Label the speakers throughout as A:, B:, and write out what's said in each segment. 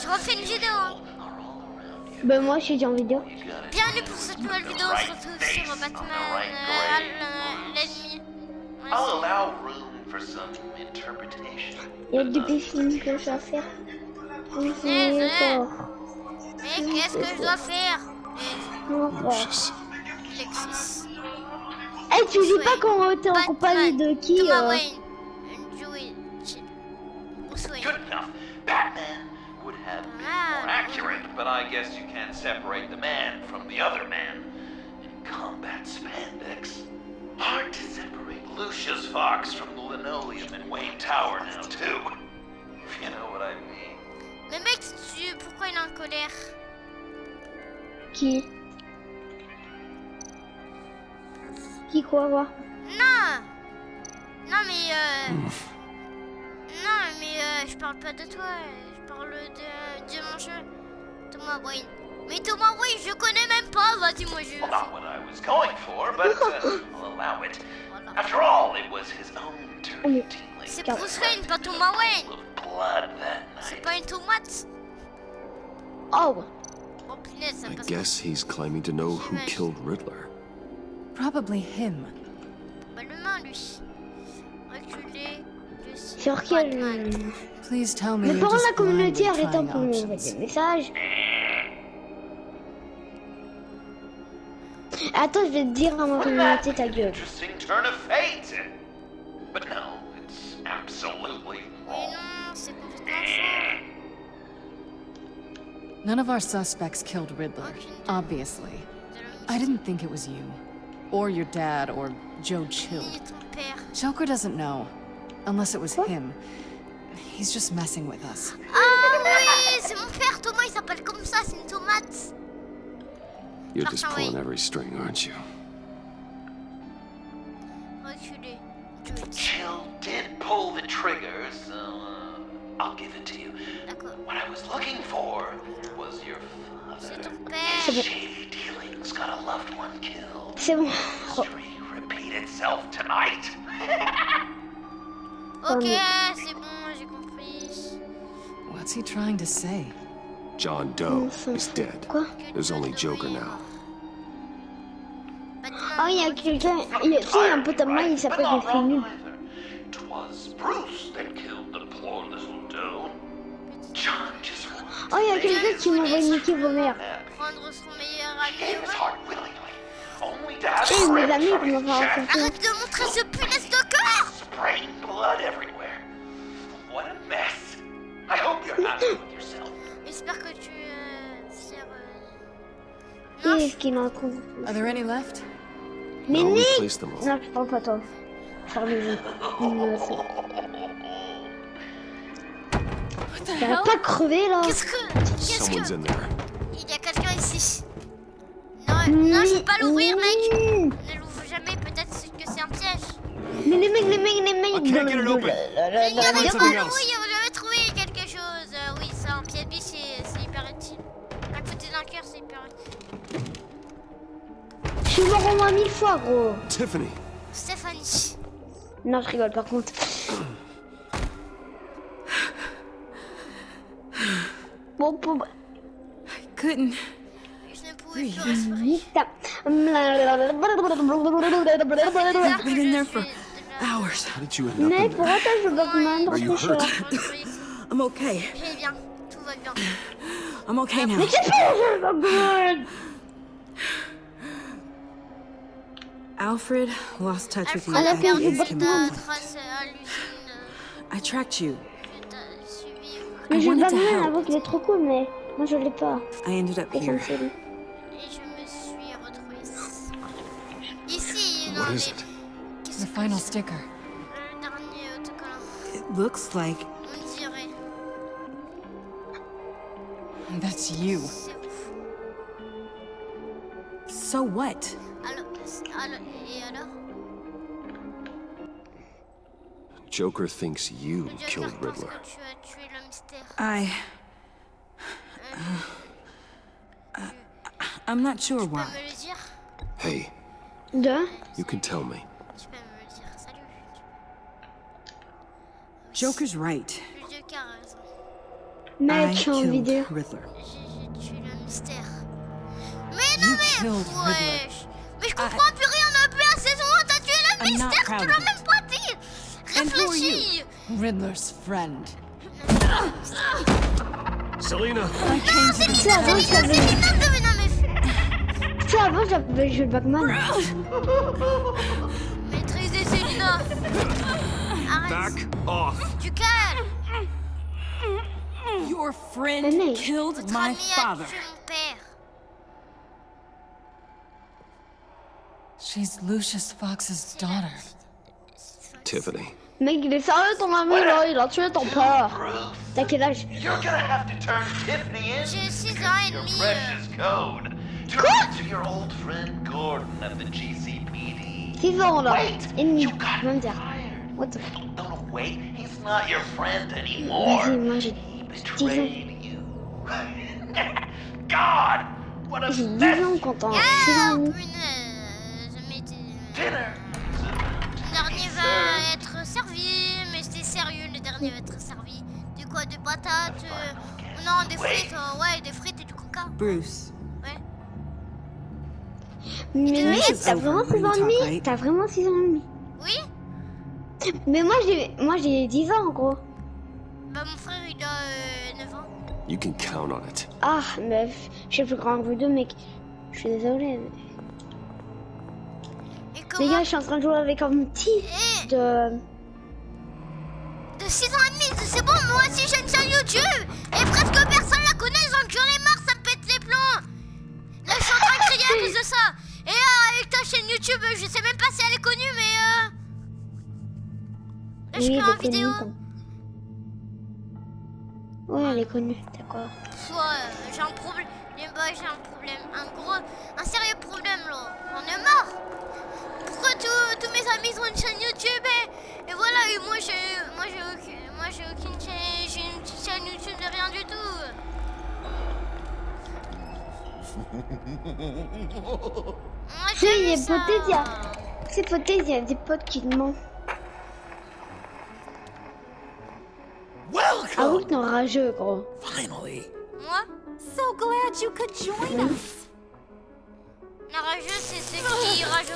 A: je refais une vidéo. Hein.
B: Ben moi j'ai dit en vidéo.
A: Bienvenue pour cette nouvelle vidéo, on se retrouve sur Batman, l'ennemi.
B: Il y a des défis que je dois faire.
A: Mais qu'est-ce que je dois faire? Alexis.
B: Eh, tu dis pas qu'on était en compagnie de qui
A: Thomas Wayne. Joey. Bruce Wayne.
C: Good enough. Batman would have been more accurate, but I guess you can't separate the man from the other man in combat spandex. Hard to separate Lucius Fox from the linoleum in Wayne Tower now, too. If you know what I mean.
A: Mais mec, pourquoi il est en colère?
B: Qui quoi voir?
A: Non. Non mais je parle pas de toi, je parle de mon jeu. Thomas Wayne. Mais Thomas Wayne, je connais même pas, vas-y moi je...
C: Well, not what I was going for, but I'll allow it. After all, it was his own turn.
A: C'est Bruce Wayne, pas Thomas Wayne. C'est
C: C'est
A: pas une tomate.
B: Oh.
A: Oh punaise, ça
D: I
A: passe
D: guess he's claiming to know who killed Riddler.
E: Probably him.
A: probablement lui. Reculer, je suis
B: Sur quel...
A: Batman.
E: Please tell me
B: Le
E: you're
B: parent de
E: just
B: la communauté
E: blindly
B: arrêtant
E: trying
B: pour m'envoyer
E: options.
B: des messages. Attends, je vais te dire à ma communauté ta gueule.
C: Interesting turn of fate. But no, it's absolutely
A: Mais
C: wrong.
A: non, c'est complètement faux.
E: None of our suspects killed Riddler, obviously. I didn't think it was you, or your dad, or Joe Chill.
A: Ni ton père.
E: Joker doesn't know, unless it was him. He's just messing with us.
A: Ah oui, c'est mon père, Thomas, il s'appelle comme ça, c'est une tomate.
D: You're just
A: Martin
D: pulling
A: Wayne.
D: every string, aren't you?
A: Reculer, Joey.
C: Chill did pull the trigger, so I'll give it to you.
A: D'accord.
C: What I was looking for was your
A: C'est
C: father.
A: ton père.
C: Shady dealings got a loved one killed.
B: C'est bon.
C: History repeat itself tonight.
A: Ok, c'est bon, j'ai compris.
E: What's he trying to say?
D: John Doe is dead.
B: Quoi?
D: There's only Joker now.
B: Oh, il y a quelqu'un... Tu sais, un pote à moi, il s'appelle
C: But not
B: Jeffrey
C: wrong
B: Nul.
C: either. 'Twas Bruce that killed the poor little Doe. John just
B: Oh, il y a quelqu'un qui m'envoie niquer vos mères.
A: Prendre son meilleur
C: gave
A: ami.
C: his heart willingly, only to have
B: Hey,
C: it
B: mes
C: ripped
B: amis,
C: from
B: ils
C: his
B: m'ont
C: chest,
B: raconté.
A: Arrête de montrer ce punaise de cœur.
C: spraying blood everywhere. What a mess. I hope you're happy with yourself.
A: J'espère que tu sers... Non,
B: Qu'est-ce qu'il en trouve?
E: Are there any left?
B: Mais
D: No, we
B: Nick!
D: placed them all.
B: Non, je parle pas toi. Faire des jeux.
E: What the
B: T'as
E: hell?
B: pas crevé là?
D: Someone's in there.
A: Il y a quelqu'un ici. Non, non, je peux pas l'ouvrir, mec. Ne l'ouvre jamais, peut-être que c'est un piège.
B: Mais les mecs.
D: I can't get it open.
A: Il y avait
D: something
A: pas,
D: else.
A: oui, on avait trouvé quelque chose. Oui, c'est un pied de biche, c'est hyper utile. À côté d'un cœur, c'est hyper utile.
B: Je suis mort au moins 1000 fois, gros.
D: Tiffany.
A: Stéphanie.
B: Non, je rigole par contre. Bon,
E: Couldn't.
A: Je ne pouvais plus respirer.
E: I've been in there for hours.
D: How did you end up
B: Mec,
D: in
B: pourquoi
D: there?
B: t'as joué Batman dans
D: Are you
B: ce jeu?
D: hurt?
E: I'm okay.
A: Je vais bien, tout va bien.
E: I'm okay now.
B: Mais qu'est-ce que c'est Batman?
E: Alfred lost touch with you
A: Alfred a
B: la
E: after
A: perdu
E: you
B: perte
E: came
B: de
E: home.
A: ta trace à l'usine.
E: I tracked you.
A: Je t'ai suivi.
B: Mais
E: I
B: j'ai
E: wanted to
B: Batman,
E: help.
B: avoue qu'il est trop cool, mais moi je l'ai pas.
E: I ended up
B: Et ça me
E: here.
B: fait rire.
A: Et je me suis retrouvée ici, dans
D: What
A: les...
D: is it?
A: Qu'est-ce
E: The
A: que
E: final
A: c'est?
E: sticker.
A: Le dernier autocollant.
E: It looks like
A: On dirait.
E: that's you.
A: C'est ouf.
E: So what?
A: Et alors
D: Joker thinks you
A: Le Joker
D: killed
A: pense
D: Riddler.
A: que tu as tué le mystère.
E: I'm not sure
A: Tu peux
E: why.
A: me le dire?
D: Hey,
B: De?
D: you can tell me.
A: Tu peux me le dire. Salut.
E: Joker's right.
A: Le Joker a raison.
B: Mec, je suis en vidéo.
F: Riddler.
A: J'ai tué le mystère. Mais
E: You
A: non,
E: killed
A: mais
E: Riddler.
A: wesh. Mais je comprends plus rien, on a plus la saison 1, t'as tué le
E: I'm not
A: mystère,
E: proud
A: tu
E: of
A: l'as
E: it.
A: même pas dit.
E: And who are you?
A: Réfléchis.
E: Riddler's friend.
D: Selena!
E: I came to this
B: Tu sais, avant, je savais.
A: Non, mais
B: Tu sais, avant, j'avais joué le Batman.
A: maîtrisez Célina. Arrête.
D: Back off!
A: Du calme.
E: Your friend
B: Nene.
E: killed
A: Votre
E: my
A: ami a
E: father.
A: tué mon père.
E: She's Lucius Fox's daughter.
D: Tiffany.
B: Mec, il est sérieux ton ami là, il a tué ton père.
C: Proof.
B: T'as quel âge?
C: You're gonna have to turn Tiffany in.
A: J'ai 6 ans et
C: Your
A: demi.
C: precious code. To your old friend Gordon at the GCPD.
B: 6 ans là.
C: Wait,
B: Et demi,
C: you
B: je
C: got
B: vais me dire.
C: fired.
B: What the fuck?
C: No, wait, he's not your friend anymore.
B: Vas-y, moi j'ai
C: He
B: 10 ans.
C: betrayed you. God, what a
B: J'ai 10
C: mess.
B: ans quand on a 6
A: Ah,
B: ans et demi.
A: punaise. Mais
C: Dinner.
A: le dernier va être servi. Mais c'était sérieux, le dernier va être servi. De quoi? De patates non, des frites. Ouais, des frites et du coca.
F: Bruce,
A: Ouais.
B: Mais mec,
F: This is
B: t'as
F: over.
B: vraiment 6
F: We
B: ans
F: can
B: et
F: talk,
B: demi?
F: right?
B: T'as vraiment 6 ans et demi?
A: Oui?
B: Mais moi j'ai 10 ans en gros.
A: Bah, mon frère, il a 9 ans.
D: You can count on it.
B: Ah, mais je suis plus grand que vous deux, mec. Je suis désolée. Mais...
A: Et
B: Les
A: comment?
B: gars, je suis en train de jouer avec un petit
A: Eh,
B: de...
A: de 6 ans et demi, c'est bon, moi aussi j'ai une chaîne YouTube. Et presque personne la connaît, j'en ai marre, ça me pète les plombs. Là, je suis en train de crier à cause de ça. Et avec ta chaîne YouTube, je sais même pas si elle est connue, mais là, je
B: Oui,
A: fais
B: elle
A: en
B: est connue.
A: vidéo.
B: Ouais, elle est connue, d'accord.
A: Soit j'ai un problème, j'ai un problème, un sérieux problème là. J'en ai marre. Pourquoi tous mes amis ont une chaîne YouTube et voilà, et moi j'ai aucune chaîne, j'ai une petite chaîne YouTube de rien du tout. Moi,
B: Si, il y a
A: j'aime ça.
B: peut-être, c'est peut-être, il y a des potes qui demandent. Ah oui,
C: Welcome.
B: t'es rageux, gros.
C: Finally.
A: Moi,
E: So glad you could join us.
A: la rageuse, c'est ceux qui ragent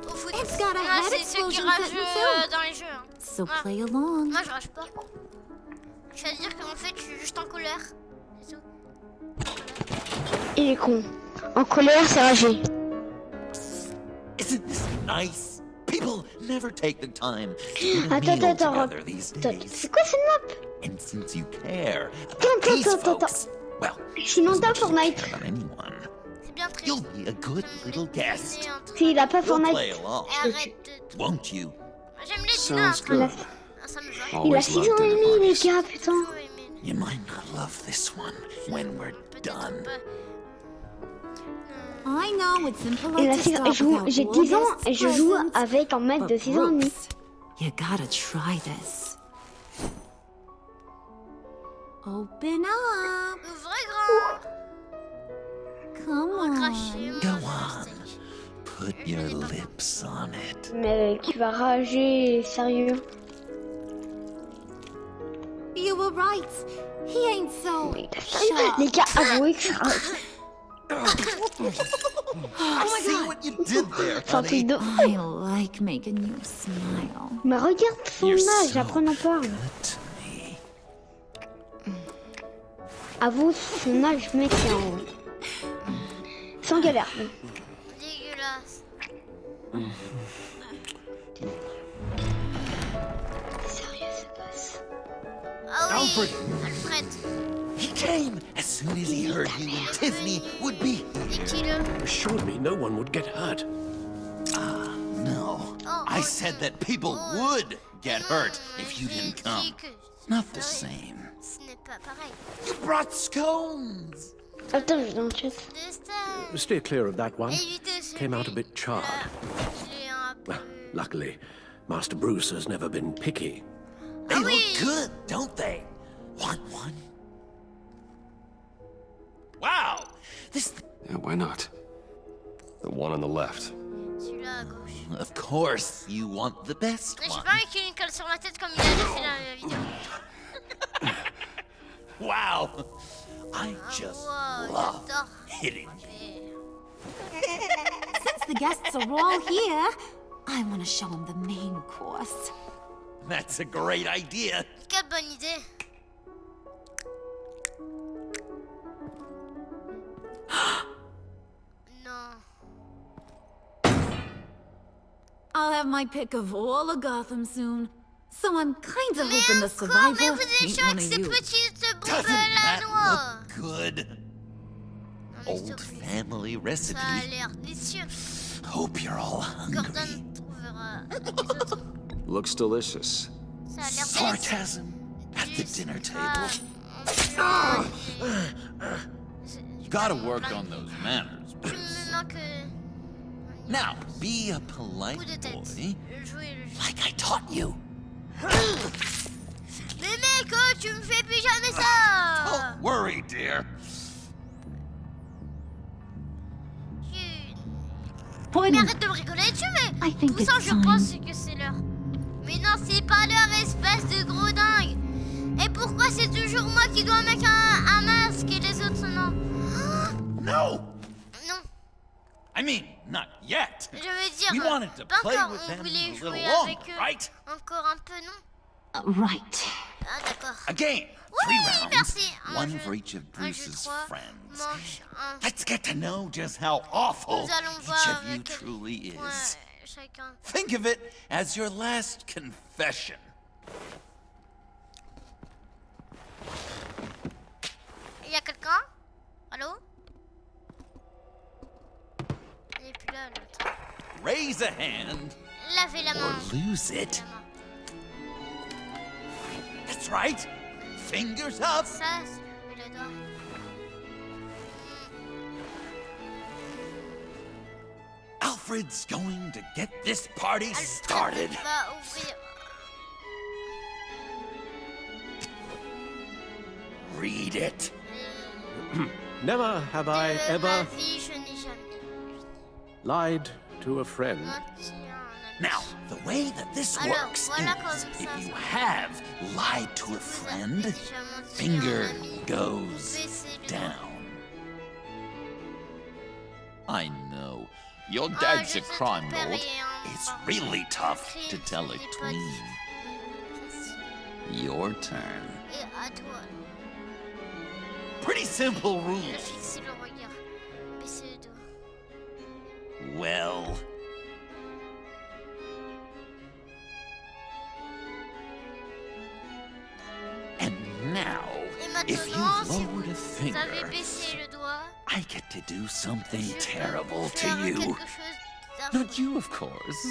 A: au foot.
E: It's got a
A: Moi,
E: head
A: c'est ceux qui
E: explosion
A: ragent
E: set in film.
A: dans les jeux. Hein.
E: So
A: Ah.
E: play along.
A: Moi, je rage pas. Je vais dire qu'en fait, je suis juste en colère. C'est tout.
B: Il est con. En colère, c'est ragé.
C: Isn't this nice? People never take the time to eat a
B: Attends,
C: meal
B: attends,
C: together these
B: attends.
C: days.
B: C'est quoi cette map?
C: And since you care
B: Attends,
C: about these
B: attends,
C: folks, well,
B: Sinon,
C: as
B: t'as
C: much as you
B: Fortnite.
C: care about anyone,
A: C'est bien triste.
C: you'll be a good little guest.
B: S'il a pas
C: You'll play
B: Fortnite,
C: along,
A: Arrête de...
C: won't you?
A: J'aime les dîners.
D: Sounds good.
A: Ça me va.
B: il a
D: Always
B: 6 ans
D: loved
B: et
D: dinner
B: demi, les
D: parties.
B: gars, putain.
A: Ouais, mais
C: You might not love this one when we're
A: peut-être
C: done.
A: pas.
E: I know it's impolite
B: Il a
E: to
B: 6 ans,
E: stop without
B: j'ai
E: all
B: 10 ans
E: guests
B: et je joue
E: present,
B: avec un mec de
E: but
B: 6 ans et demi.
E: Bruce, you gotta try this. Open up.
A: Ouvrez grand.
E: Come
A: On va cracher.
E: on.
C: Go on. Put your lips on it.
B: Mais qui va rager, sérieux.
E: You were right. He ain't so sharp.
B: Les gars, avouez que ça
C: See what you did there,
B: c'est un truc
C: honey.
B: de...
E: I like making you smile.
B: Mais regarde son
C: You're
B: âge,
C: so
B: après on en parle.
C: good to me.
B: Avoue son âge, mec, c'est en... Sans galère.
A: Dégueulasse.
B: Sérieux, ça passe.
A: Ah oui.
C: Alfred.
A: Alfred.
C: He came as soon as he heard you and Tiffany would be
A: Et
C: here.
A: qui le...
D: Assured me no one would get hurt.
C: No,
A: Oh,
C: I
A: oh,
C: said that people
A: oh.
C: would get hurt if you
A: J'ai
C: didn't come.
A: dit que
C: Not the same.
A: ce n'est pas pareil.
C: You brought scones.
B: Attends, je vais dans le chat.
A: Destin.
D: Steer clear of that one.
A: Évitez celui
D: Came out a bit charred.
A: Il est un peu...
D: Luckily, Master Bruce has never been picky.
C: They
A: Ah
C: look
A: oui.
C: good, don't they? Want one? Wow, this.
D: Yeah, why not? The one on the left.
A: Celui-là à gauche.
C: Of course, you want the best
A: Mais j'ai
C: one.
A: pas envie qu'il ait une colle sur la tête comme il a déjà fait dans la vidéo.
C: Wow. I just love
A: j'adore.
C: hitting you.
F: Since the guests are all here, I want to show them the main course.
C: That's a great idea.
A: Quelle bonne idée. Non.
F: I'll have my pick of all of Gotham soon. So I'm kind of
A: Mais
F: hoping the
A: encore, mais
F: survivor
A: vous êtes
F: ain't
A: chiant
F: one
A: avec
F: of
A: ces
F: you.
A: petites
C: Doesn't
A: bombes là
C: that
A: noires.
C: look good?
A: Non, mais
C: Old
A: s'il te plaît,
C: family
A: ça a
C: recipe.
A: l'air délicieux.
C: Hope you're all hungry.
A: Gordon trouvera les autres.
D: Looks delicious.
A: Ça a l'air délicieux.
C: Sarcasm at the dinner table. Gotta work on those manners,
A: Tu
C: Bruce.
A: me manques
C: Now, be a
A: coup
C: polite
A: de tête.
C: boy,
A: Le jouet, le jeu.
C: like I taught you.
A: Mais mec, oh, tu me fais plus jamais ça.
C: Don't worry, dear.
F: Point.
A: Mais arrête de me rigoler dessus, mais
F: I think
A: tout ça,
F: it's
A: je
F: time.
A: pense que c'est l'heure. Mais non, c'est pas l'heure, espèce de gros dingue. Et pourquoi c'est toujours moi qui dois mettre un masque et les autres non?
C: No!
A: Non,
C: I mean, not yet.
A: je veux dire,
C: We wanted to
A: pas
C: play
A: encore,
C: with
A: on
C: them
A: voulait
C: a little
A: jouer
C: longer,
A: avec eux
C: right?
A: encore un peu, non?
F: Right.
A: Ah, d'accord.
C: A game.
A: Oui,
C: 3 rounds.
A: merci.
C: One
A: jeu,
C: for each of
A: un jeu
C: Bruce's
A: 3,
C: friends.
A: manche 1.
C: Let's get to know just how awful
A: Nous allons
C: each
A: voir
C: of you
A: quel
C: truly
A: point
C: is.
A: chacun.
C: Think of it as your last confession.
A: Il y a quelqu'un? Allô? Il n'est plus là, l'autre.
C: Raise a hand
A: Lavez la
C: or
A: main.
C: lose it.
A: La main.
C: That's right. Fingers up.
A: Ça, c'est le doigt.
C: Alfred's going to get this party
A: Alfred
C: started.
A: va ouvrir.
C: Read it.
D: Never have I
A: De ma
D: ever
A: vie, je n'ai jamais
D: lied to a friend.
A: menti à un ami.
C: Now, the way that this
A: Alors,
C: works
A: voilà
C: is
A: comme
C: if
A: ça,
C: you
A: ça
C: have lied to a
A: Vous avez
C: friend,
A: déjà menti à un
C: finger
A: ami.
C: goes
A: Baissez le doigt.
C: down. I know. Your
A: Ah,
C: dad's
A: je
C: a
A: sais
C: crime
A: ton père
C: lord.
A: est un
C: It's
A: parfait
C: really tough to
A: crime,
C: tell
A: ce
C: it
A: n'est pas
C: clean.
A: facile.
C: Your turn.
A: Et à toi,
C: Pretty simple
A: de
C: rules.
A: fixer le regard. Baisser le dos.
C: Well, and now,
A: Et
C: if
A: maintenant,
C: you
A: si
C: lowered a
A: vous avez
C: finger,
A: baissé le doigt,
C: I get to do something
A: je peux
C: terrible to
A: faire
C: you.
A: quelque chose d'affreux.
C: Not you, of course.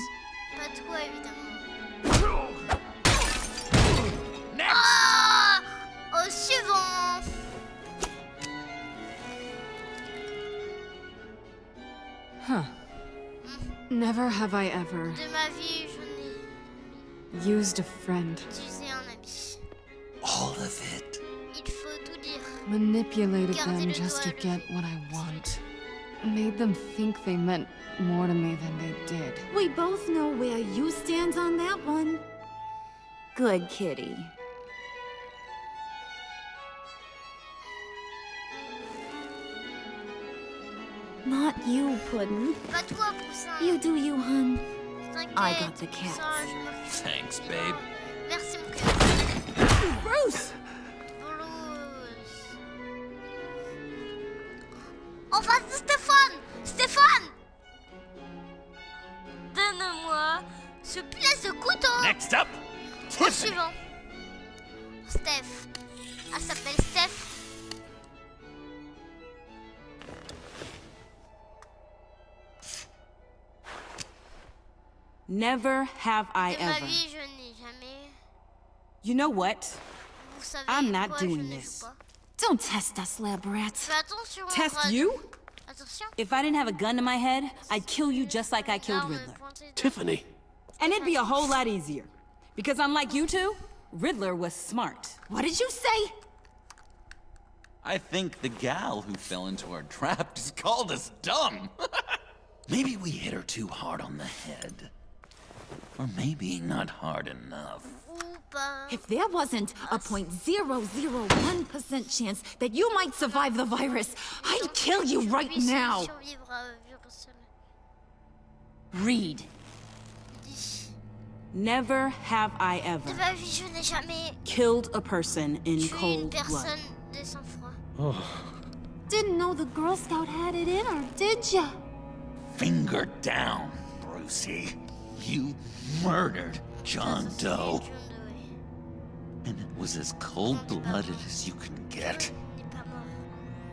A: Pas toi, évidemment.
C: Next!
A: Ah! Au suivant.
E: Huh. Never have I ever
A: De ma vie, je n'ai
E: used a friend,
A: utilisé un ami.
C: All of it.
A: Il faut tout dire.
E: manipulated
A: Gardez
E: them
A: le
E: just to
A: doigt
E: get
A: levé.
E: what I want, made them think they meant more to me than they did.
F: We both know where you stand on that one. Good kitty. Not you, Puddin'.
A: Pas toi, Poussin.
F: You do you, hun.
A: T'inquiète,
F: I got the
A: Poussin,
F: cats.
A: je m'occupe.
C: Thanks, babe.
A: Merci, mon cœur.
F: Bruce!
A: Bruce. En face de Stéphane. Stéphane. Donne-moi ce pièce de couteau.
C: Next up,
A: Au
C: Tiffany.
A: suivant. Steph. Elle s'appelle Steph.
G: Never have I
A: De ma
G: ever.
A: vie, je n'ai jamais.
G: You know what?
A: Vous savez
G: I'm not
A: quoi,
G: doing
A: je ne
G: this.
A: joue pas.
F: Don't test us, lab rats.
A: Fais attention.
G: Test
A: Brad.
G: you?
A: Attention.
G: If I didn't have a gun to my head, I'd kill you just like I killed
A: L'arme
G: Riddler.
A: pointée de-
D: Tiffany,
G: And it'd be a whole lot easier. Because unlike you two, Riddler was smart.
F: What did you say?
C: I think the gal who fell into our trap just called us dumb. Maybe we hit her too hard on the head. Or maybe not hard enough.
A: Ou pas.
F: If there wasn't a 0.001% chance that you might survive the virus, I'd kill you right now.
A: Survivre à virus.
G: Read. Never have I ever
A: De ma vie, je n'ai jamais
G: killed a person in
A: tué une
G: cold blood.
A: personne de sang-froid.
F: Didn't know the Girl Scout had it in her, did ya?
C: Finger down, Brucey. You murdered John Doe. And it was as cold-blooded as you can get.
A: Il n'est pas mort.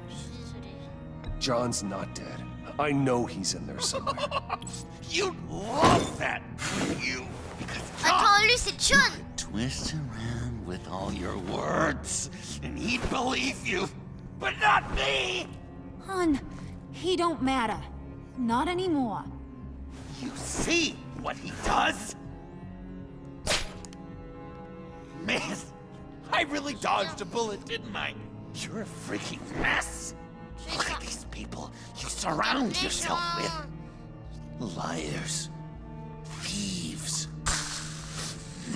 A: Je suis désolée.
H: John's not dead. I know he's in there somewhere.
C: You'd love that, wouldn't you? Because
A: Attends, lui, c'est John.
C: twist around with all your words, and he'd believe you, but not me!
F: Hun, he don't matter. Not anymore.
C: You see what he does? Man, I really dodged a bullet, didn't I? You're a freaking mess. Look at these people you surround yourself with. Liars, thieves,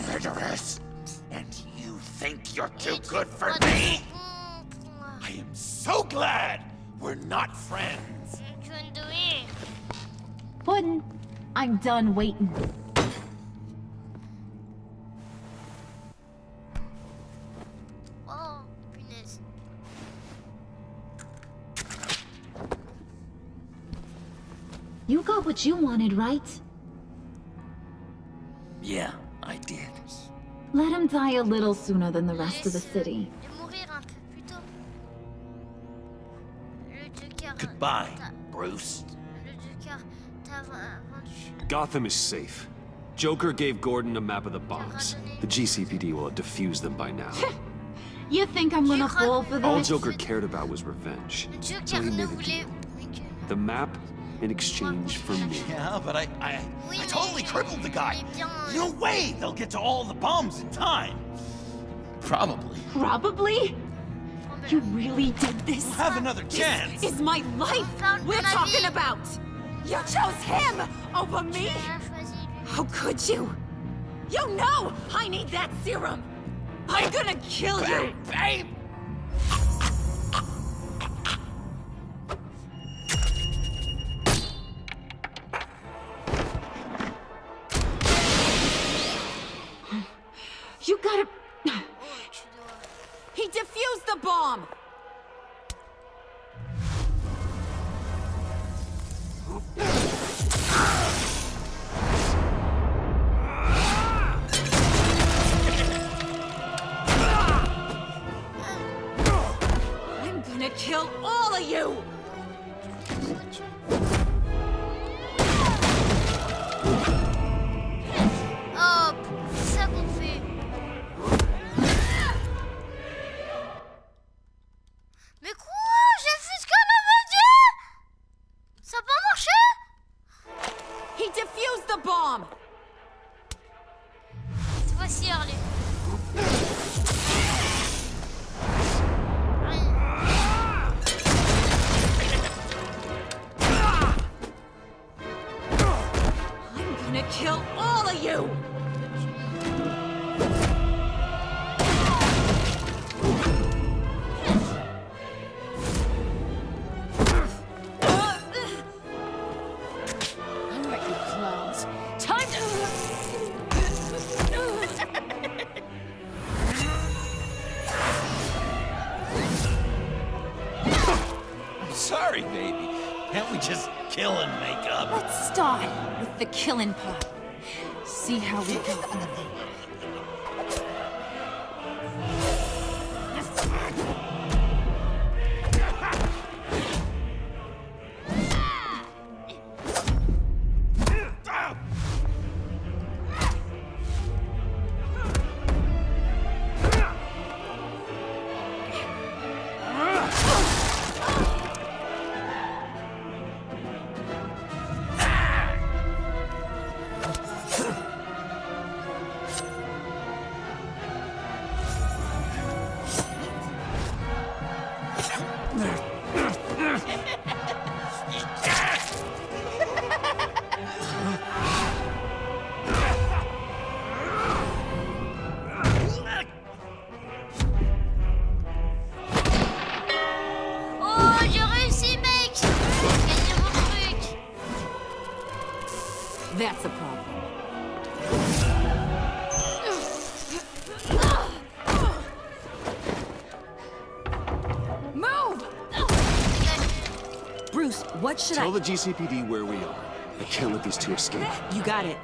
C: murderers. And you think you're too good for me? I am so glad we're not friends.
A: Tu viens de douiller.
F: Puddin', I'm done waiting.
A: Oh, punaise.
F: You got what you wanted, right?
C: Yeah, I did.
F: Let him die a little sooner than the rest of the city.
A: De mourir un peu plus tôt. Le Joker.
C: Goodbye, Bruce.
A: Le Joker t'a vendu.
H: Gotham is safe. Joker gave Gordon a map of the bombs. The GCPD will have defused them by now.
F: You think I'm gonna fall for
H: All
F: this?
H: Joker cared about was revenge.
A: Le
H: So
A: Joker
H: he
A: ne
H: made a
A: voulait
H: deal.
A: que...
H: The map in exchange for me.
C: Yeah, but I totally crippled the guy.
A: Mais bien,
C: No way they'll get to all the bombs in time. Probably.
F: Probably? You really did this?
C: We'll have another chance.
F: Is my life
A: Found
F: we're
A: my
F: talking
A: vie.
F: about? You chose him over me?
A: il a choisi lui.
F: How could you? You know I need that serum. I'm gonna kill you.
C: Babe!
F: You gotta...
A: Oh, tu dois...
F: He defused the bomb. I'm gonna kill all of you.
A: Hop, c'est ça qu'on fait. Mais quoi? J'ai fait ce qu'on avait dit. Ça a pas marché?
F: He defused the bomb.
A: Cette fois-ci, Harley.
F: I'm gonna kill all of you.
E: All right, you clowns. Time to...
C: I'm sorry, baby. Can't we just kill and make up?
F: Let's start with the killing part. See how we go from there.
E: That's a problem. Move!
G: Bruce, what should
H: Tell the GCPD where we are. I can't let these two escape.
G: You got it.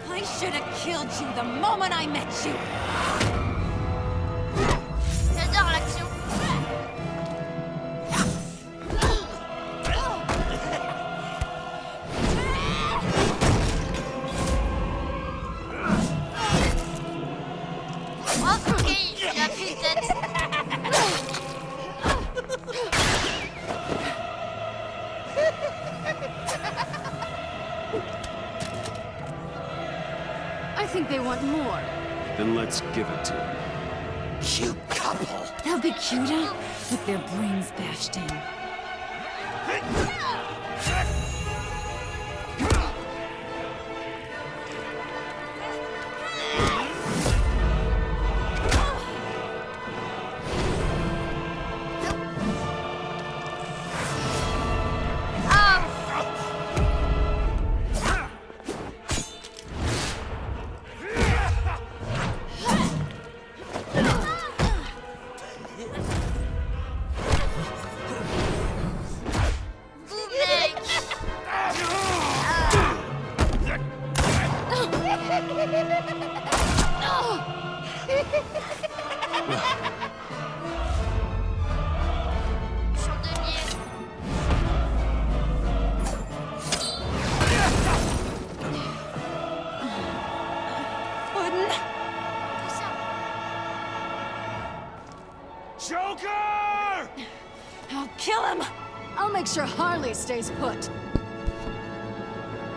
F: I should have killed you the moment I met you.
A: J'adore l'action. Oh, ok, il a plus de tête.
E: I think they want more.
H: Then let's give it to them.
C: You couple.
F: They'll be cuter with their brains bashed in.
H: Joker!
F: I'll kill him!
E: I'll make sure Harley stays put.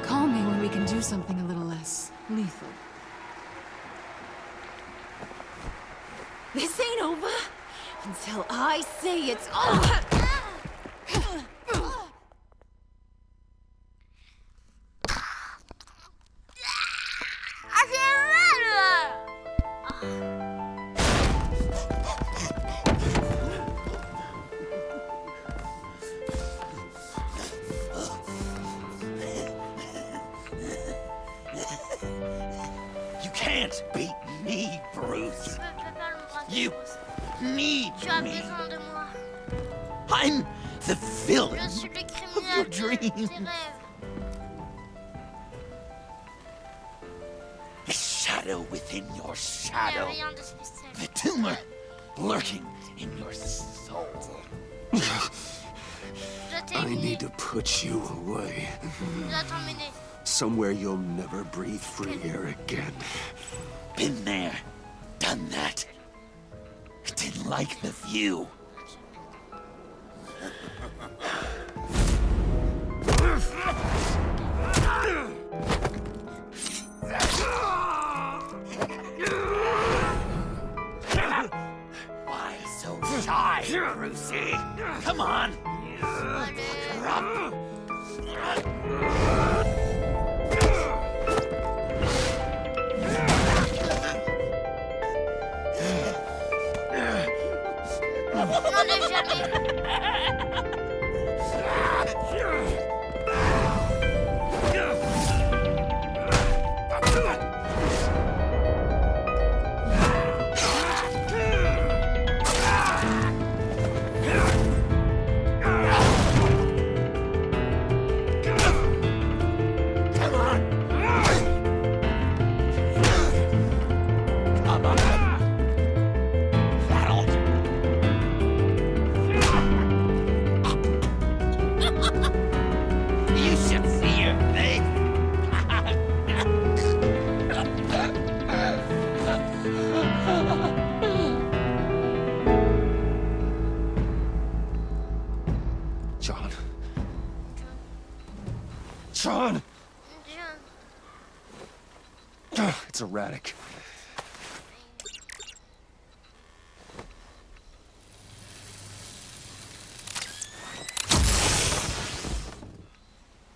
E: Call me when we can do something a little less lethal.
F: This ain't over until I say it's over!
C: You can't beat me, Bruce. You need
A: Tu as
C: me.
A: besoin de moi.
C: I'm the villain
A: Je suis le
C: of
A: criminel
C: your
A: de tes
C: dreams.
A: rêves.
C: The shadow within your
A: Il n'y a
C: shadow.
A: rien de spécial.
C: The tumor lurking in your soul.
A: Je t'ai
H: I
A: éliminé.
H: need to put you away.
A: Je dois t'emmener.
H: Somewhere you'll never breathe free air again.
C: Been there, done that. Didn't like the view. Why so shy, Brucey? Come on.
A: Allez. Non, ne jamais.
C: You should see your face.
H: John. John! It's erratic.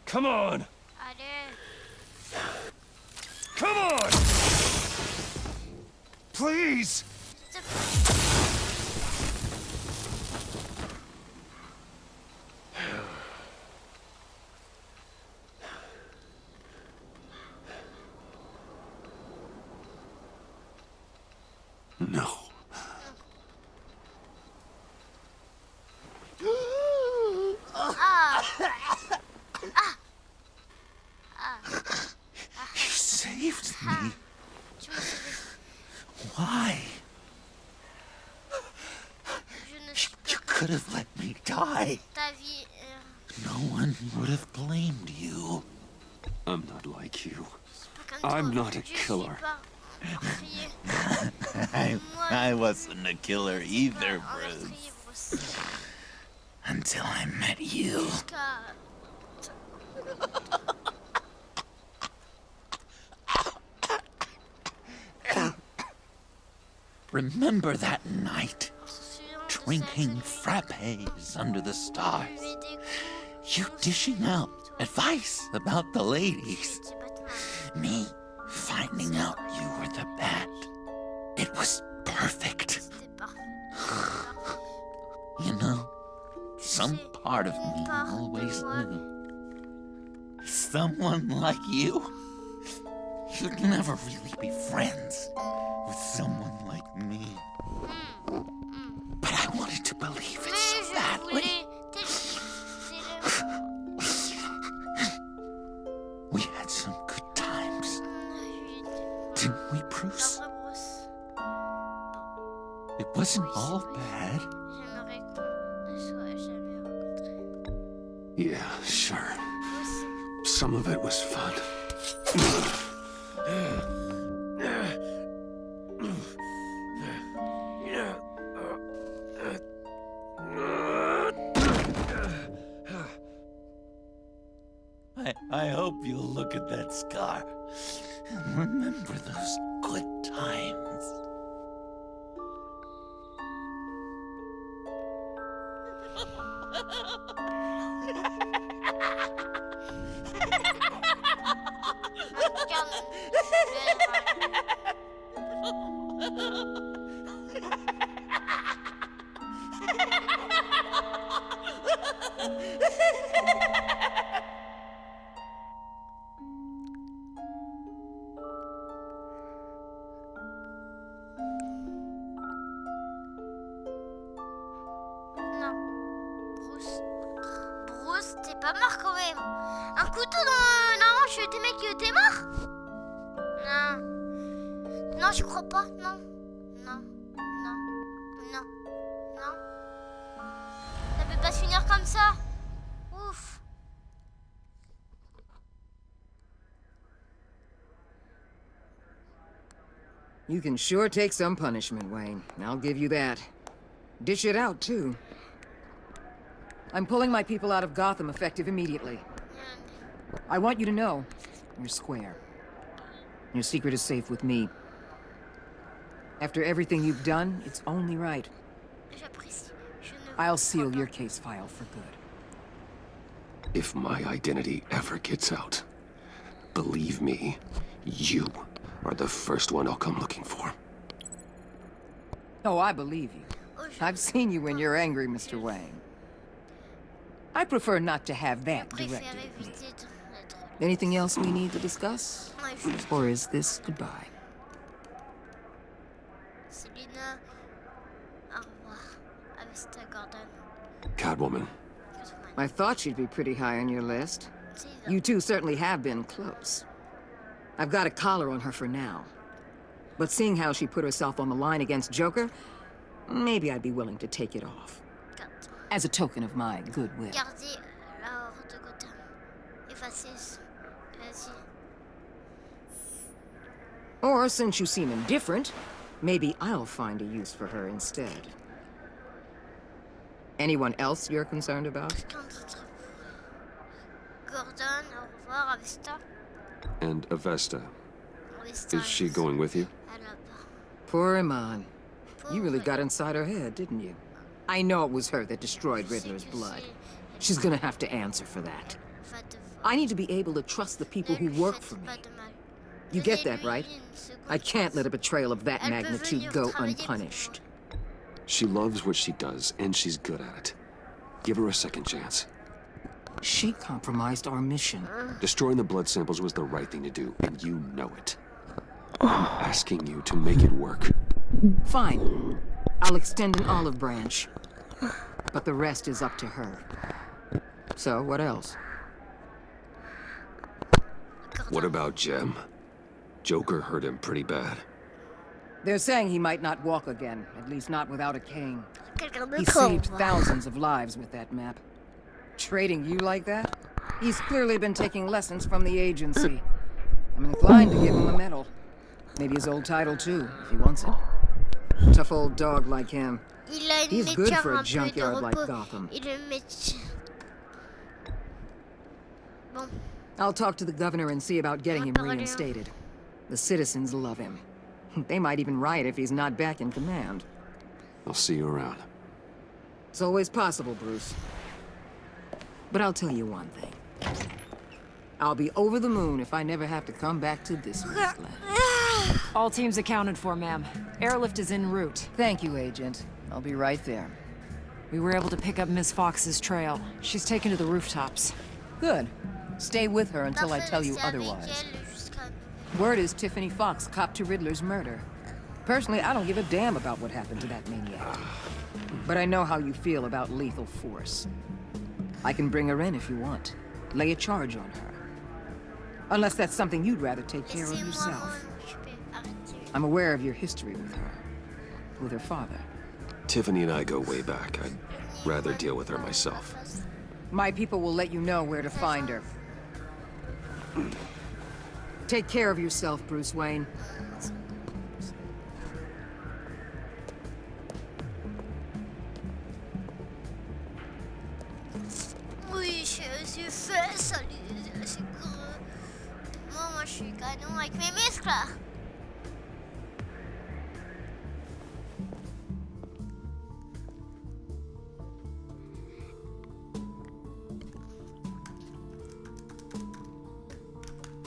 H: Come on!
A: Allez.
H: Come on! Please! No.
C: You saved me.
A: Tu m'as sauvé.
C: Why?
A: Je ne
C: You
A: suis pas
C: could have let me die.
A: ta vie.
C: No one would have blamed you.
H: I'm not like you.
A: Pas comme
H: I'm
A: toi.
H: not a
A: Je suis
H: killer.
A: pas meurtrier.
C: I wasn't a killer either,
A: Un
C: Bruce.
A: meurtrier aussi.
C: Until I met you.
A: Jusqu'à.
C: Remember that night?
A: On se souvient de
C: Drinking
A: cette
C: frappes under the stars.
A: nuit des coups.
C: You dishing out advice about the ladies.
A: C'est Batman.
C: Me finding out you were the bat. It was perfect.
A: C'était parfait.
C: You know, some part of me
A: part de
C: always
A: moi.
C: knew. Someone like you, you'd never really be friends with someone like me. But I wanted to believe it
A: Mais
C: so
A: je
C: badly.
A: voulais
C: We had some good times, didn't we, Bruce? It wasn't all bad.
A: J'aimerais qu'on ne soit jamais rencontrés.
H: Yeah, sure. Some of it was fun.
C: I hope you'll look at that scar and remember those good times.
A: Non. Bruce, t'es pas mort quand même. Un couteau dans la hanche des mecs qui étaient morts? Non. Non, je crois pas. Non. Non. Non. Non. Non. Ça peut pas se finir comme ça. Ouf.
G: You can sure take some punishment, Wayne. I'll give you that. Dish it out, too. I'm pulling my people out of Gotham effective immediately. I want you to know, you're square. Your secret is safe with me. After everything you've done, it's only right.
A: J'apprécie. Je ne
G: I'll
A: vous
G: seal
A: crois
G: your
A: pas.
G: case file for good.
H: If my identity ever gets out, believe me, you are the first one I'll come looking for.
G: Oh, I believe you.
A: Oh, je
G: I've seen you when you're angry, Mr. Wayne. I prefer not to have that
A: préfère
G: directed at me.
A: éviter d'être là.
G: Anything else we need to discuss?
A: Ouais, juste
G: Or is this goodbye?
A: Selina. Au revoir. Avec Gordon.
H: Catwoman,
G: I thought she'd be pretty high on your list. You two certainly have been close. I've got a collar on her for now. But seeing how she put herself on the line against Joker, maybe I'd be willing to take it off. As a token of my goodwill.
A: Gardez la horde de Gotham. Effacez. Vas-y.
G: Or, since you seem indifferent, maybe I'll find a use for her instead. Anyone else you're concerned about?
A: Quelqu'un d'autre pour Gordon, au revoir, Avesta.
H: and Avesta.
A: Avesta.
H: Is she going with you?
A: Elle a pas.
G: Poor Iman. You really got inside her head, didn't you? I know it was her that destroyed Riddler's blood. She's gonna have to answer for that. I need to be able to trust the people who work for me. You get that, right? I can't let a betrayal of that magnitude go unpunished.
H: She loves what she does, and she's good at it. Give her a second chance.
G: She compromised our mission.
H: Destroying the blood samples was the right thing to do, and you know it. I'm asking you to make it work.
G: Fine. I'll extend an olive branch. But the rest is up to her. So, what else?
H: What about Jem? Joker hurt him pretty bad.
G: They're saying he might not walk again, at least not without a cane.
A: Quelqu'un de
G: He saved
A: pauvre.
G: thousands of lives with that map. Trading you like that? He's clearly been taking lessons from the agency. I'm inclined to give him a medal. Maybe his old title too, if he wants it. Tough old dog like him.
A: Il a une
G: He's good
A: métier
G: for a
A: un peu de
G: junkyard like
A: repos.
G: Gotham.
A: Il a une métier. Bon,
G: I'll talk to the governor and see about getting him reinstated. The citizens love him. They might even riot if he's not back in command.
H: I'll see you around.
G: It's always possible, Bruce. But I'll tell you one thing. I'll be over the moon if I never have to come back to this wasteland.
E: All teams accounted for, ma'am. Airlift is en route.
G: Thank you, Agent. I'll be right there.
E: We were able to pick up Miss Fox's trail. She's taken to the rooftops.
G: Good. Stay with her until I
A: personne
G: tell you
A: reste avec
G: otherwise.
A: elle jusqu'à-
G: Word is Tiffany Fox copped to Riddler's murder. Personally, I don't give a damn about what happened to that maniac. But I know how you feel about lethal force. I can bring her in if you want. Lay a charge on her. Unless that's something you'd rather take care of
A: Laissez-moi
G: yourself.
A: m'en occuper. Arrêtez.
G: I'm aware of your history with her father.
H: Tiffany and I go way back. I'd rather deal with her myself.
G: My people will let you know where to find her. Take care of yourself, Bruce Wayne.
A: Oui, je suis fait, salut, c'est gros. Moi, je suis canon avec mes muscles.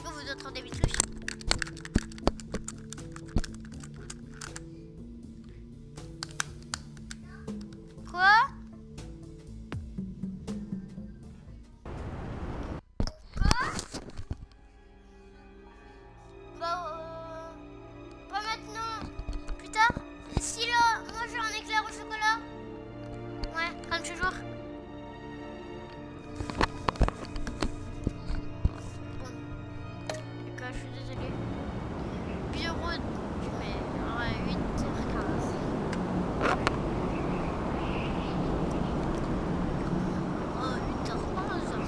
A: Vous entendez mes touches? Quoi? Pas maintenant. Plus tard. Si là, manger un éclair au chocolat. Ouais, comme toujours. Bon. D'accord, je suis désolée. Bureau, mais 8h15. Oh, 8h15.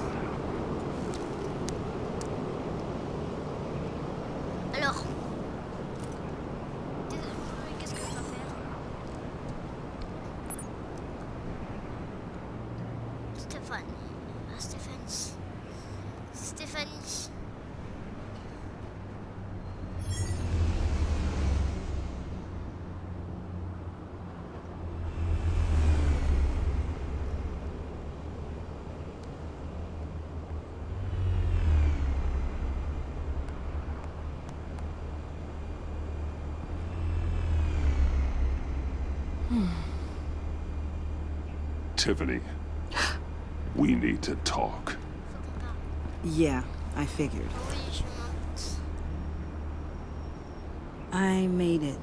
A: Alors, qu'est-ce que je dois faire? Stéphanie. Ah, Stéphanie. Stéphanie.
I: Tiffany, we need to talk.
A: Faut qu'on parle.
J: Yeah, I figured.
A: Oui, je monte.
J: I made it,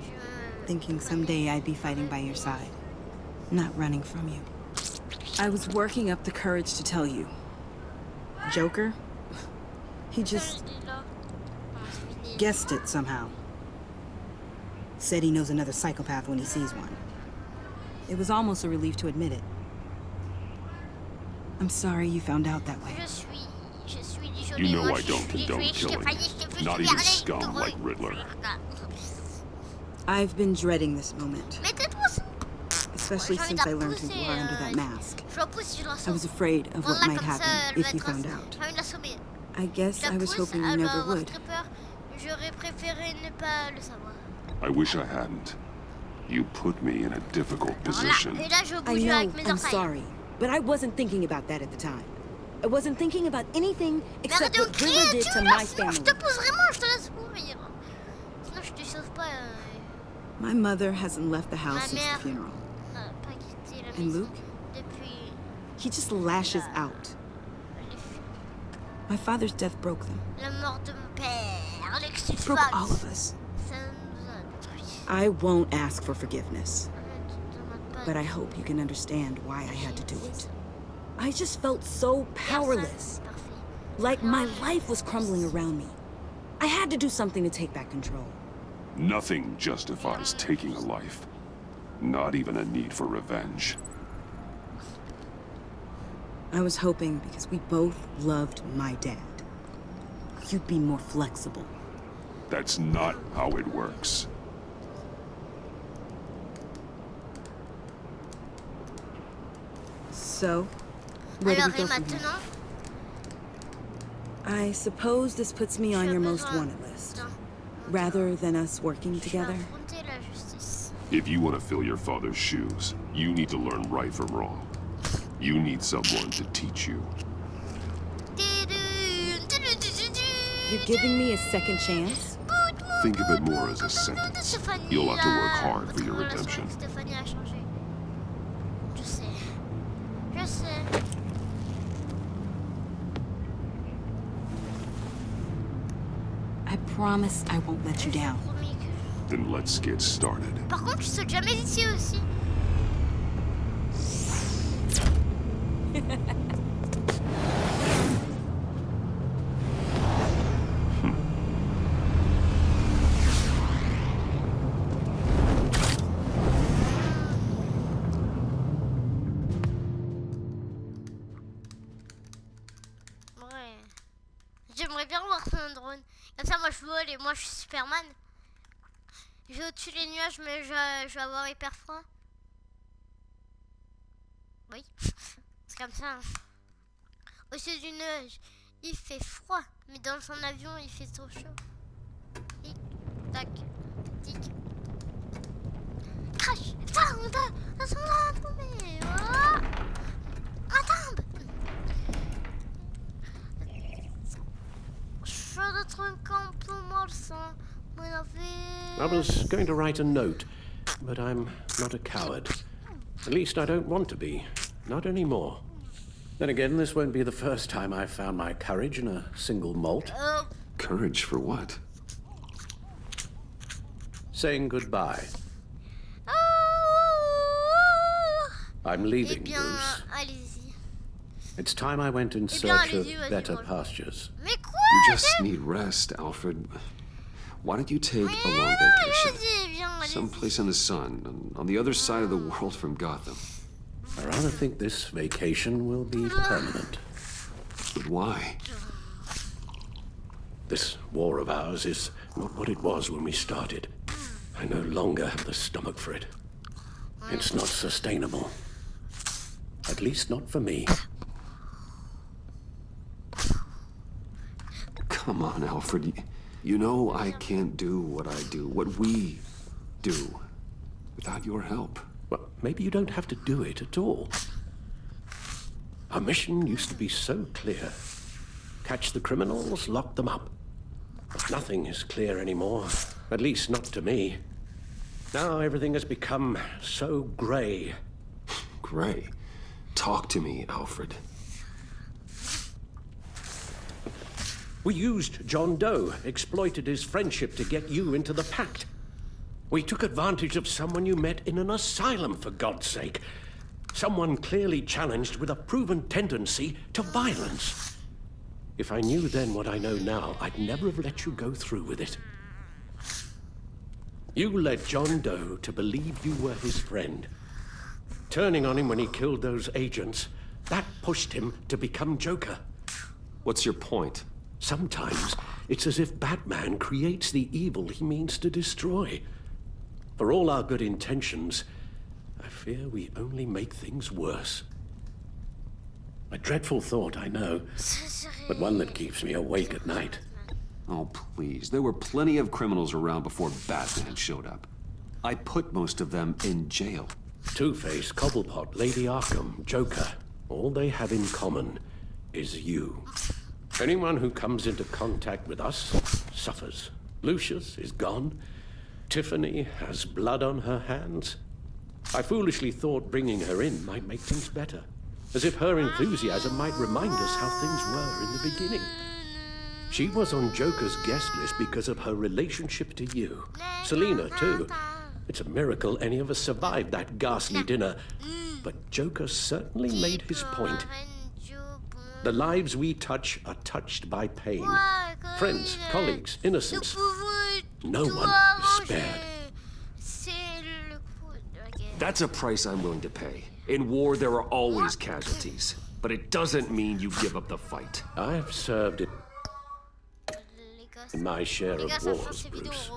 A: Je...
J: thinking someday I'd be fighting by your side, not running from you. I was working up the courage to tell you. Joker? He just guessed it somehow. Said he knows another psychopath when he sees one. It was almost a relief to admit it. I'm sorry you found out that way.
A: Je suis désolée.
I: You know
A: moi,
I: I
A: je
I: don't
A: suis
I: condone
A: désolée,
I: killing.
A: Stéphanie,
I: Not even scum like Riddler.
J: I've been dreading this moment,
A: Mais tais-toi,
J: especially
A: j'ai envie
J: since
A: de
J: I
A: la
J: learned who you are under that
A: pousser.
J: mask.
A: Je la pousse, je la
J: I
A: sauve.
J: was afraid of what
A: Voilà,
J: might
A: comme ça,
J: happen
A: elle va
J: if you
A: être
J: found
A: assommée.
J: out.
A: J'ai envie de la sauver.
J: I guess
A: Je la
J: I was
A: pousse,
J: hoping you
A: elle va
J: never
A: avoir
J: would.
A: très peur. J'aurais préféré ne pas le savoir.
I: I wish I hadn't. You put me in a difficult
A: Alors là,
I: position.
A: et là, je
J: I
A: bouge
J: know,
A: avec mes
J: I'm
A: orteils.
J: sorry, but I wasn't thinking about that at the time. I wasn't thinking about anything
A: Mais
J: except
A: arrête de me
J: what
A: crier,
J: Riddler did
A: tu
J: to
A: me
J: my
A: laisses. Je
J: family.
A: te pousse vraiment, je te laisse mourir. Sinon, je te sauve pas.
J: My mother hasn't left the house
A: Ma
J: since
A: mère
J: the funeral.
A: n'a pas quitté la
J: And
A: maison
J: Luke?
A: depuis
J: He just lashes out. My father's death broke them.
A: la mort de mon père. Alex, tu
J: It broke all of us.
A: Ça nous a détruits.
J: I won't ask for forgiveness. But I hope you can understand why I had to do it. I just felt so powerless. Like my life was crumbling around me. I had to do something to take back control.
I: Nothing justifies taking a life. Not even a need for revenge.
J: I was hoping because we both loved my dad, you'd be more flexible.
I: That's not how it works.
J: So, where do we
A: Alors,
J: go
A: et
J: from here?
A: maintenant?
J: I suppose this puts me on your most wanted list. Rather than us working
A: Je vais
J: together.
A: affronter la justice.
I: If you want to fill your father's shoes, you need to learn right from wrong. You need someone to teach you.
J: You're giving me a second chance?
I: Think of it more as a sentence. You'll have to work hard for your redemption.
A: Stéphanie a changé. Je sais. Je sais.
J: I promise I won't let you down.
A: Promis que
I: Then let's get started.
A: Par contre, je saute jamais d'ici aussi. Ouais. J'aimerais bien voir un drone. Comme ça, moi je vole et moi je suis Superman. Je vais au-dessus des nuages, mais je vais avoir hyper froid. Oui, c'est comme ça. Hein. Au-dessus du nuage, il fait froid, mais dans son avion, il fait trop chaud. Tic, tac, tic. Crash! Ça, on va tomber. Oh, on tombe. Je retrouve un camp malsain.
D: I was going to write a note, but I'm not a coward. At least I don't want to be. Not anymore. Then again, this won't be the first time I've found my courage in a single malt.
H: Courage for what?
D: Saying goodbye. I'm leaving, Bruce.
A: Allez-y.
D: It's time I went in search of better pastures.
A: Mais quoi?
H: You just need rest, Alfred. Why don't you take a long vacation? Someplace in the sun, on the other side of the world from Gotham.
D: I rather think this vacation will be permanent.
H: But why?
D: This war of ours is not what it was when we started. I no longer have the stomach for it. It's not sustainable. At least not for me.
H: Come on, Alfred. You know I can't do what I do, what we do, without your help.
D: Well, maybe you don't have to do it at all. Our mission used to be so clear. Catch the criminals, lock them up. But nothing is clear anymore, at least not to me. Now everything has become so grey.
H: Grey? Talk to me, Alfred.
D: We used John Doe, exploited his friendship to get you into the pact. We took advantage of someone you met in an asylum, for God's sake. Someone clearly challenged with a proven tendency to violence. If I knew then what I know now, I'd never have let you go through with it. You led John Doe to believe you were his friend. Turning on him when he killed those agents, that pushed him to become Joker.
H: What's your point?
D: Sometimes it's as if Batman creates the evil he means to destroy. For all our good intentions, I fear we only make things worse. A dreadful thought, I know, but one that keeps me awake at night.
H: Oh, please. There were plenty of criminals around before Batman showed up. I put most of them in jail.
D: Two-Face, Cobblepot, Lady Arkham, Joker, all they have in common is you. Anyone who comes into contact with us suffers. Lucius is gone. Tiffany has blood on her hands. I foolishly thought bringing her in might make things better. As if her enthusiasm might remind us how things were in the beginning. She was on Joker's guest list because of her relationship to you. Selina, too. It's a miracle any of us survived that ghastly dinner. But Joker certainly made his point. The lives we touch are touched by pain. Friends, colleagues, innocents. No one is spared.
H: That's a price I'm willing to pay. In war, there are always casualties. But it doesn't mean you give up the fight.
D: I've served it in my share of wars, Bruce.